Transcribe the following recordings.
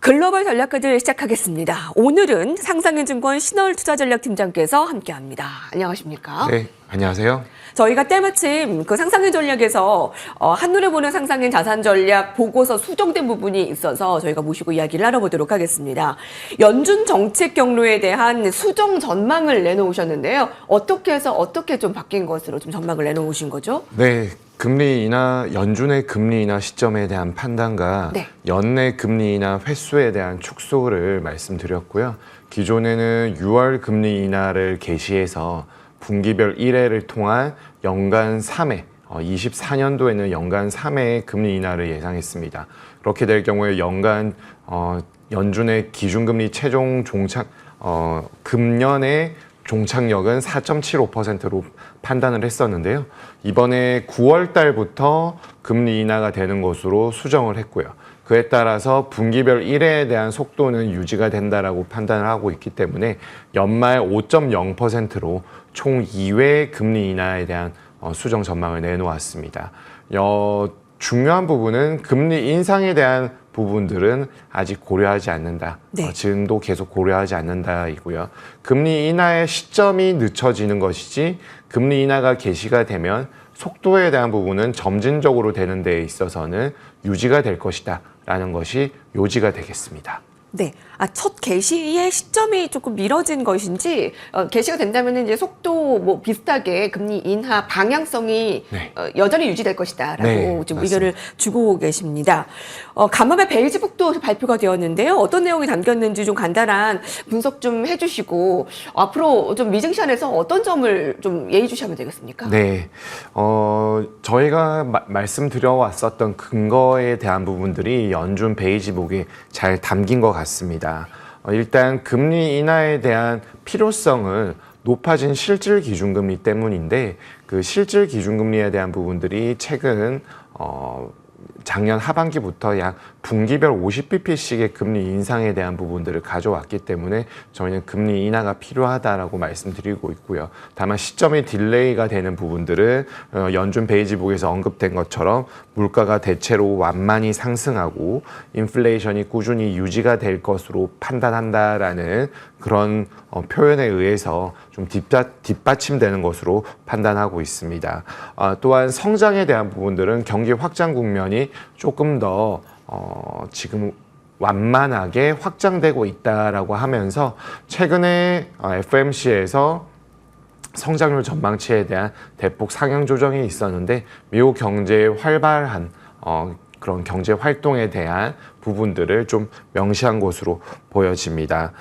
글로벌 전략가들 시작하겠습니다. 오늘은 상상인증권 신월투자전략팀장께서 함께합니다. 안녕하십니까? 네, 안녕하세요. 저희가 때마침 그 상상인 전략에서 한눈에 보는 상상인 자산 전략 보고서 수정된 부분이 있어서 저희가 모시고 이야기를 나눠보도록 하겠습니다. 연준 정책 경로에 대한 수정 전망을 내놓으셨는데요. 어떻게 해서 어떻게 좀 바뀐 것으로 좀 전망을 내놓으신 거죠? 네, 금리 인하, 연준의 금리 인하 시점에 대한 판단과 네. 연내 금리 인하 횟수에 대한 축소를 말씀드렸고요. 기존에는 6월 금리 인하를 개시해서 분기별 1회를 통한 연간 3회, 24년도에는 연간 3회의 금리 인하를 예상했습니다. 그렇게 될 경우에 연간 연준의 기준금리 최종 금년의 종착역은 4.75%로 판단을 했었는데요. 이번에 9월 달부터 금리 인하가 되는 것으로 수정을 했고요. 그에 따라서 분기별 1회에 대한 속도는 유지가 된다라고 판단을 하고 있기 때문에 연말 5.0%로 총 2회 금리 인하에 대한 수정 전망을 내놓았습니다. 중요한 부분은 금리 인상에 대한 부분들은 아직 고려하지 않는다. 네. 지금도 계속 고려하지 않는다이고요. 금리 인하의 시점이 늦춰지는 것이지 금리 인하가 개시가 되면 속도에 대한 부분은 점진적으로 되는 데 있어서는 유지가 될 것이다 라는 것이 요지가 되겠습니다. 네. 첫 개시의 시점이 조금 미뤄진 것인지, 개시가 된다면 이제 속도 뭐 비슷하게 금리 인하 방향성이 네. 여전히 유지될 것이다라고 네, 좀 맞습니다. 의견을 주고 계십니다. 간밤에 베이지북도 발표가 되었는데요. 어떤 내용이 담겼는지 좀 간단한 분석 좀 해주시고, 앞으로 좀 미증시안에서 어떤 점을 좀 예의주시하면 되겠습니까? 네, 저희가 말씀드려 왔었던 근거에 대한 부분들이 연준 베이지북에 잘 담긴 것 같습니다. 일단 금리 인하에 대한 필요성은 높아진 실질 기준금리 때문인데 그 실질 기준금리에 대한 부분들이 최근 작년 하반기부터 약 분기별 50bp씩의 금리 인상에 대한 부분들을 가져왔기 때문에 저희는 금리 인하가 필요하다라고 말씀드리고 있고요. 다만 시점이 딜레이가 되는 부분들은 연준 베이지북에서 언급된 것처럼 물가가 대체로 완만히 상승하고 인플레이션이 꾸준히 유지가 될 것으로 판단한다라는 그런 표현에 의해서 좀 뒷받침되는 것으로 판단하고 있습니다. 또한 성장에 대한 부분들은 경기 확장 국면이 조금 더 지금 완만하게 확장되고 있다라고 하면서 최근에 FMC에서 성장률 전망치에 대한 대폭 상향 조정이 있었는데 미국 경제의 활발한 그런 경제 활동에 대한 부분들을 좀 명시한 것으로 보여집니다.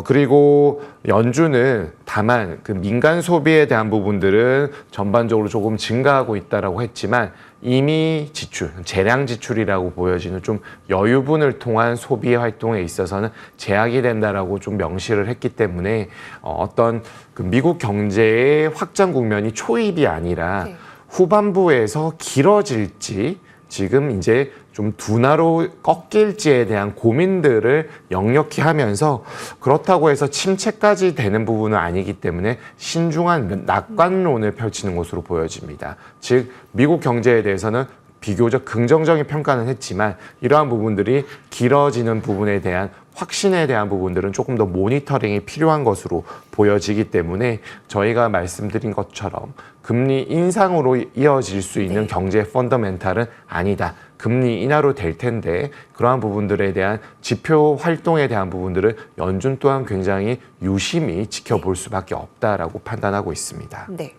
그리고 연준은 다만 그 민간 소비에 대한 부분들은 전반적으로 조금 증가하고 있다라고 했지만 이미 지출, 재량 지출이라고 보여지는 좀 여유분을 통한 소비 활동에 있어서는 제약이 된다라고 좀 명시를 했기 때문에 어떤 그 미국 경제의 확장 국면이 초입이 아니라 네. 후반부에서 길어질지 지금 이제 좀 둔화로 꺾일지에 대한 고민들을 역력히 하면서 그렇다고 해서 침체까지 되는 부분은 아니기 때문에 신중한 낙관론을 펼치는 것으로 보여집니다. 즉 미국 경제에 대해서는 비교적 긍정적인 평가는 했지만 이러한 부분들이 길어지는 부분에 대한 확신에 대한 부분들은 조금 더 모니터링이 필요한 것으로 보여지기 때문에 저희가 말씀드린 것처럼 금리 인상으로 이어질 수 있는 경제 펀더멘탈은 아니다. 금리 인하로 될 텐데 그러한 부분들에 대한 지표 활동에 대한 부분들은 연준 또한 굉장히 유심히 지켜볼 수밖에 없다라고 판단하고 있습니다. 네.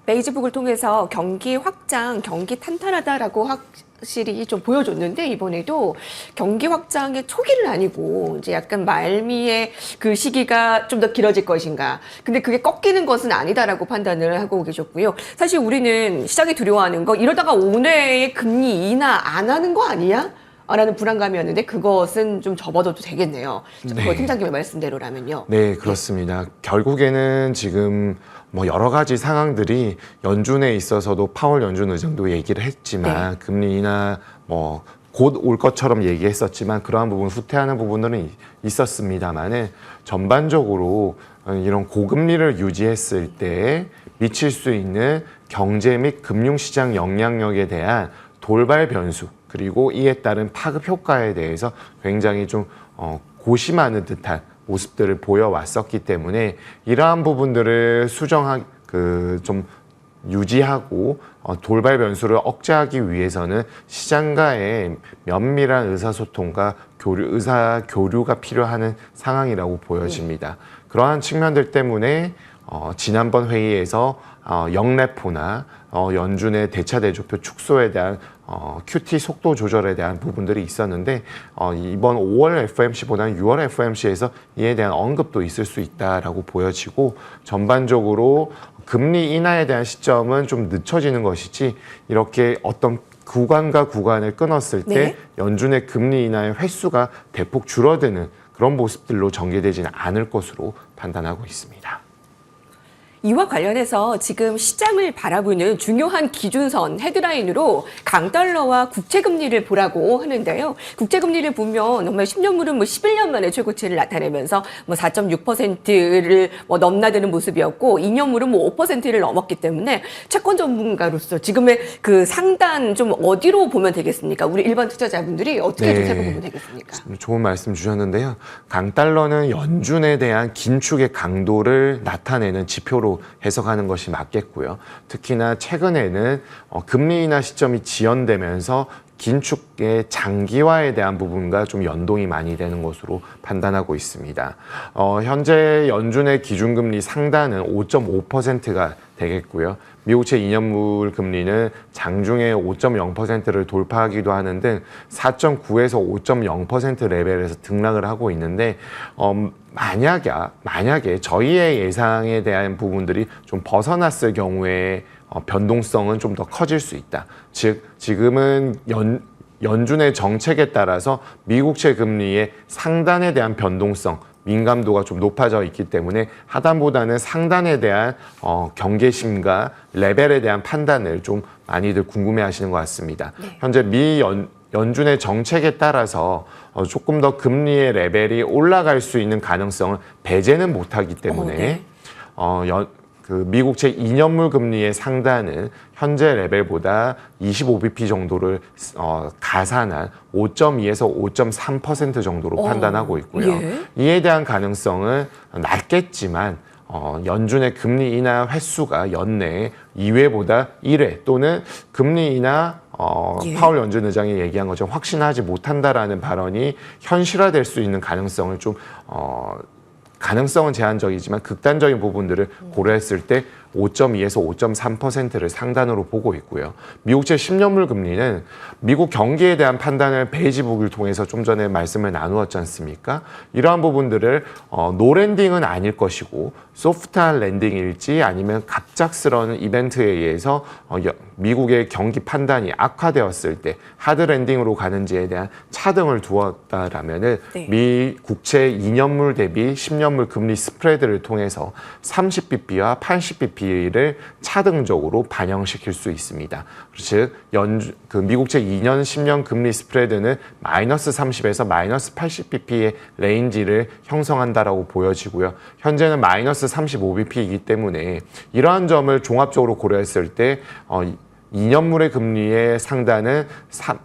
베이지북을 통해서 경기 확장, 경기 탄탄하다라고 확실히 좀 보여줬는데 이번에도 경기 확장의 초기는 아니고 이제 약간 말미에 그 시기가 좀 더 길어질 것인가. 근데 그게 꺾이는 것은 아니다라고 판단을 하고 계셨고요. 사실 우리는 시장이 두려워하는 거 이러다가 올해의 금리 인하 안 하는 거 아니야? 라는 불안감이었는데 그것은 좀 접어둬도 되겠네요. 네. 팀장님의 말씀대로라면요. 네, 그렇습니다. 결국에는 지금 뭐 여러 가지 상황들이 연준에 있어서도 파월 연준 의장도 얘기를 했지만 금리 인하 뭐 곧 올 것처럼 얘기했었지만 그러한 부분 후퇴하는 부분들은 있었습니다만은 전반적으로 이런 고금리를 유지했을 때 미칠 수 있는 경제 및 금융시장 영향력에 대한 돌발 변수 그리고 이에 따른 파급 효과에 대해서 굉장히 좀 고심하는 듯한 모습들을 보여왔었기 때문에 이러한 부분들을 좀 유지하고 돌발 변수를 억제하기 위해서는 시장과의 면밀한 의사소통과 의사 교류가 필요한 상황이라고 보여집니다. 그러한 측면들 때문에 지난번 회의에서 영래포나 연준의 대차 대조표 축소에 대한 QT 속도 조절에 대한 부분들이 있었는데 이번 5월 FOMC보다는 6월 FOMC에서 이에 대한 언급도 있을 수 있다라고 보여지고 전반적으로 금리 인하에 대한 시점은 좀 늦춰지는 것이지 이렇게 어떤 구간과 구간을 끊었을 때 네. 연준의 금리 인하의 횟수가 대폭 줄어드는 그런 모습들로 전개되지는 않을 것으로 판단하고 있습니다. 이와 관련해서 지금 시장을 바라보는 중요한 기준선 헤드라인으로 강달러와 국채금리를 보라고 하는데요. 국채금리를 보면 정말 10년물은 11년 만에 최고치를 나타내면서 4.6%를 넘나드는 모습이었고 2년물은 5%를 넘었기 때문에 채권 전문가로서 지금의 그 상단 좀 어디로 보면 되겠습니까? 우리 일반 투자자분들이 어떻게 좀 살펴보면 되겠습니까? 좋은 말씀 주셨는데요. 강달러는 연준에 대한 긴축의 강도를 나타내는 지표로 해석하는 것이 맞겠고요. 특히나 최근에는 금리 인하 시점이 지연되면서 긴축의 장기화에 대한 부분과 좀 연동이 많이 되는 것으로 판단하고 있습니다. 현재 연준의 기준금리 상단은 5.5%가 되겠고요. 미국채 2년물 금리는 장중에 5.0%를 돌파하기도 하는 등 4.9에서 5.0% 레벨에서 등락을 하고 있는데 만약에 저희의 예상에 대한 부분들이 좀 벗어났을 경우에 변동성은 좀 더 커질 수 있다. 즉 지금은 연준의 정책에 따라서 미국채 금리의 상단에 대한 변동성 민감도가 좀 높아져 있기 때문에 하단보다는 상단에 대한 경계심과 레벨에 대한 판단을 좀 많이들 궁금해하시는 것 같습니다. 네. 현재 연준의 정책에 따라서 조금 더 금리의 레벨이 올라갈 수 있는 가능성을 배제는 못하기 때문에 네. 미국채 2년물 금리의 상단은 현재 레벨보다 25bp 정도를 가산한 5.2에서 5.3% 정도로 판단하고 있고요. 예. 이에 대한 가능성은 낮겠지만 연준의 금리 인하 횟수가 연내에 2회보다 1회 또는 금리 인하 파월 연준 의장이 얘기한 것처럼 확신하지 못한다라는 발언이 현실화될 수 있는 가능성을 가능성은 제한적이지만 극단적인 부분들을 고려했을 때 5.2에서 5.3%를 상단으로 보고 있고요. 미국채 10년물 금리는 미국 경기에 대한 판단을 베이지북을 통해서 좀 전에 말씀을 나누었지 않습니까? 이러한 부분들을 노랜딩은 아닐 것이고 소프트한 랜딩일지 아니면 갑작스러운 이벤트에 의해서 미국의 경기 판단이 악화되었을 때 하드 랜딩으로 가는지에 대한 차등을 두었다라면은 네. 미 국채 2년물 대비 10년물 금리 스프레드를 통해서 30bp와 80bp를 차등적으로 반영시킬 수 있습니다. 즉 미국채 2년 10년 금리 스프레드는 마이너스 30에서 마이너스 80bp의 레인지를 형성한다라고 보여지고요. 현재는 마이너스 35bp이기 때문에 이러한 점을 종합적으로 고려했을 때 2년물의 금리의 상단은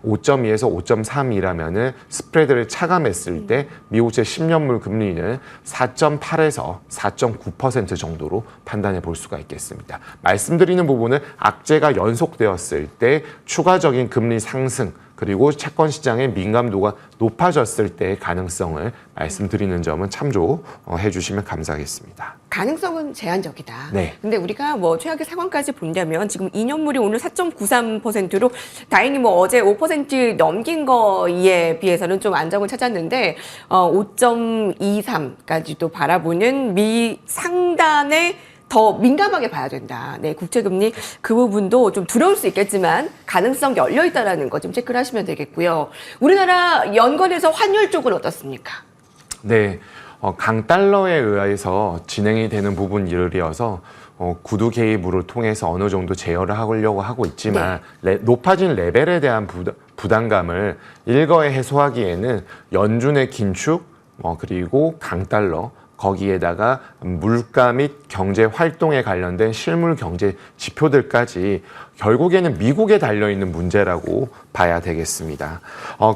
5.2에서 5.3이라면은 스프레드를 차감했을 때 미국채 10년물 금리는 4.8에서 4.9% 정도로 판단해 볼 수가 있겠습니다. 말씀드리는 부분은 악재가 연속되었을 때 추가적인 금리 상승 그리고 채권 시장의 민감도가 높아졌을 때의 가능성을 말씀드리는 점은 참조해 주시면 감사하겠습니다. 가능성은 제한적이다. 네. 근데 우리가 최악의 상황까지 본다면 지금 2년물이 오늘 4.93%로 다행히 어제 5% 넘긴 거에 비해서는 좀 안정을 찾았는데 5.23까지도 바라보는 미 상단의 더 민감하게 봐야 된다. 네, 국채금리 그 부분도 좀 두려울 수 있겠지만 가능성 열려 있다라는 거 좀 체크를 하시면 되겠고요. 우리나라 연건에서 환율 쪽은 어떻습니까? 네, 강달러에 의해서 진행이 되는 부분이어서 구두 개입으로 통해서 어느 정도 제어를 하려고 하고 있지만 높아진 레벨에 대한 부담감을 일거에 해소하기에는 연준의 긴축 그리고 강달러 거기에다가 물가 및 경제 활동에 관련된 실물 경제 지표들까지 결국에는 미국에 달려있는 문제라고 봐야 되겠습니다.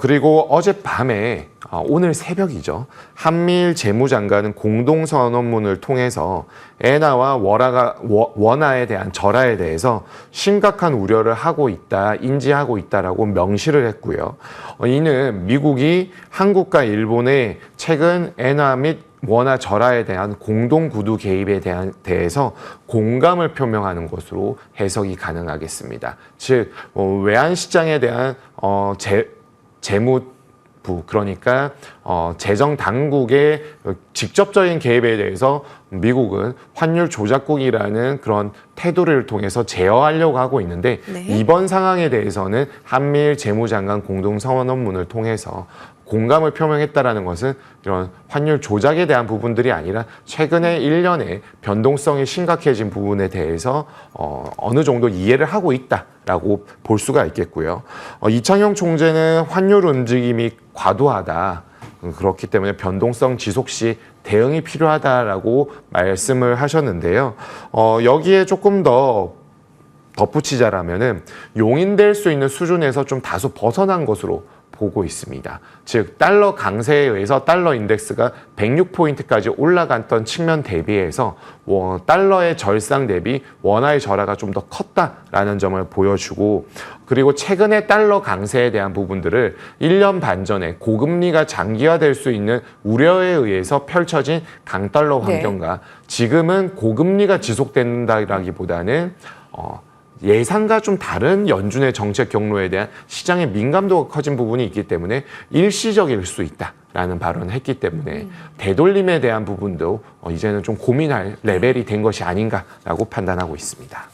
그리고 어젯밤에 오늘 새벽이죠. 한미일 재무장관은 공동선언문을 통해서 엔화와 원화에 대한 절하에 대해서 심각한 우려를 하고 있다, 인지하고 있다라고 명시를 했고요. 이는 미국이 한국과 일본의 최근 엔화 및 원화 절하에 대한 공동 구두 개입에 대해서 공감을 표명하는 것으로 해석이 가능하겠습니다. 즉 외환 시장에 대한 재무부 그러니까 재정 당국의 직접적인 개입에 대해서 미국은 환율 조작국이라는 그런 태도를 통해서 제어하려고 하고 있는데 네. 이번 상황에 대해서는 한미일 재무장관 공동선언문을 통해서 공감을 표명했다라는 것은 이런 환율 조작에 대한 부분들이 아니라 최근에 1년의 변동성이 심각해진 부분에 대해서 어느 정도 이해를 하고 있다라고 볼 수가 있겠고요. 이창용 총재는 환율 움직임이 과도하다. 그렇기 때문에 변동성 지속 시 대응이 필요하다라고 말씀을 하셨는데요. 여기에 조금 더 덧붙이자라면은 용인될 수 있는 수준에서 좀 다소 벗어난 것으로 보고 있습니다. 즉 달러 강세에 의해서 달러 인덱스가 106포인트까지 올라갔던 측면 대비해서 달러의 절상 대비 원화의 절하가 좀 더 컸다라는 점을 보여주고 그리고 최근에 달러 강세에 대한 부분들을 1년 반 전에 고금리가 장기화될 수 있는 우려에 의해서 펼쳐진 강달러 환경과 지금은 고금리가 지속된다라기보다는 예상과 좀 다른 연준의 정책 경로에 대한 시장의 민감도가 커진 부분이 있기 때문에 일시적일 수 있다라는 발언을 했기 때문에 되돌림에 대한 부분도 이제는 좀 고민할 레벨이 된 것이 아닌가라고 판단하고 있습니다.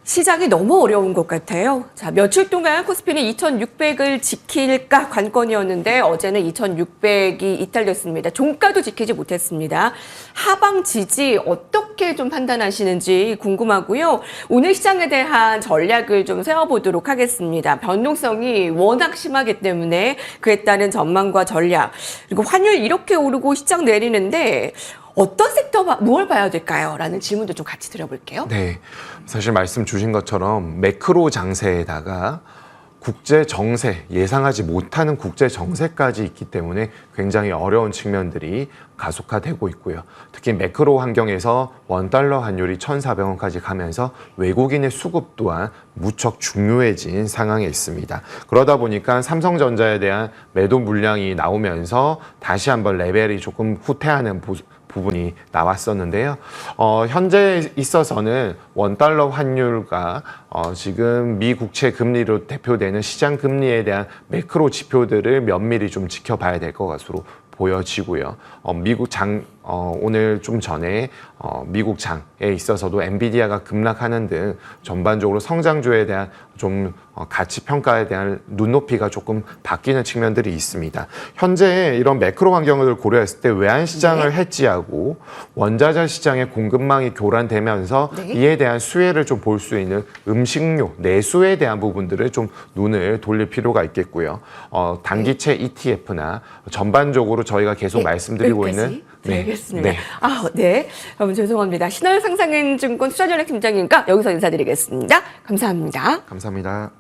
시장이 너무 어려운 것 같아요. 자, 며칠 동안 코스피는 2,600을 지킬까 관건이었는데 어제는 2,600이 이탈됐습니다. 종가도 지키지 못했습니다. 하방 지지 어떻게 좀 판단하시는지 궁금하고요. 오늘 시장에 대한 전략을 좀 세워보도록 하겠습니다. 변동성이 워낙 심하기 때문에 그에 따른 전망과 전략 그리고 환율 이렇게 오르고 시장 내리는데 어떤 섹터 뭘 봐야 될까요? 라는 질문도 좀 같이 드려볼게요. 네, 사실 말씀 주신 것처럼 매크로 장세에다가 국제 정세, 예상하지 못하는 국제 정세까지 있기 때문에 굉장히 어려운 측면들이 가속화되고 있고요. 특히 매크로 환경에서 원달러 환율이 1,400원까지 가면서 외국인의 수급 또한 무척 중요해진 상황에 있습니다. 그러다 보니까 삼성전자에 대한 매도 물량이 나오면서 다시 한번 레벨이 조금 후퇴하는 부분이 나왔었는데요. 현재 있어서는 원달러 환율과 지금 미 국채 금리로 대표되는 시장 금리에 대한 매크로 지표들을 면밀히 좀 지켜봐야 될 것으로 보여지고요. 미국 오늘 좀 전에 미국 장에 있어서도 엔비디아가 급락하는 등 전반적으로 성장주에 대한 좀 가치 평가에 대한 눈높이가 조금 바뀌는 측면들이 있습니다. 현재 이런 매크로 환경을 고려했을 때 외환 시장을 해지하고 원자재 시장의 공급망이 교란되면서 이에 대한 수혜를 좀 볼 수 있는 음식료, 내수에 대한 부분들을 좀 눈을 돌릴 필요가 있겠고요. 단기채 ETF나 전반적으로 저희가 계속 말씀드리고 있는 알겠습니다. 네. 네. 여러분 죄송합니다. 신한상상은증권 투자전략팀장님과 여기서 인사드리겠습니다. 감사합니다. 감사합니다.